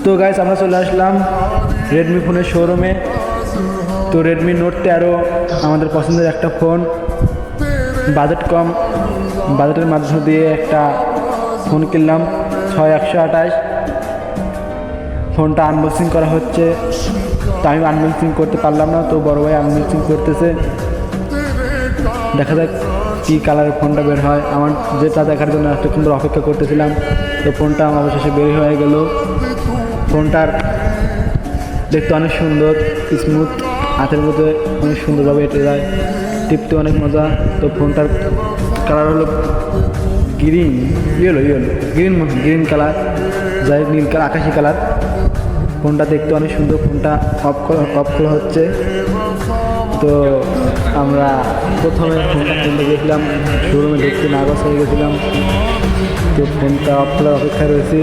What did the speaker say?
তো গাইস আমরা চলে আসলাম রেডমি ফোনের শোরুমে। তো রেডমি নোট 13 আমাদের পছন্দের একটা ফোন, বাজেট কম, বাজেটের মাধ্যম দিয়ে একটা ফোন কিনলাম 6128। ফোনটা আনবক্সিং করা হচ্ছে, তো আমি আনবক্সিং করতে পারলাম না, তো বড় ভাই আনবক্সিং করতেছে। দেখা যাক কী কালারের ফোনটা বের হয়। আমার যেটা দেখার জন্য এতক্ষণ ধরে অপেক্ষা করতেছিলাম, তো ফোনটা আমার অবশেষে বের হয়ে গেল। ফোনটার দেখতে অনেক সুন্দর, স্মুথ, হাতের মধ্যে অনেক সুন্দরভাবে এঁটে যায়, টিপতে অনেক মজা। তো ফোনটার কালার হলো গ্রিন, গ্রিন কালার, যাই নীল কালার, আকাশি কালার। ফোনটা দেখতে অনেক সুন্দর। ফোনটা অফ করা হচ্ছে। তো আমরা প্রথমে ফোনটা কিনতে গেছিলাম, শোরুমে ঢুকতে নার্ভাস হয়ে গেছিলাম। তো ফোনটা অফ করার অপেক্ষায় রয়েছি।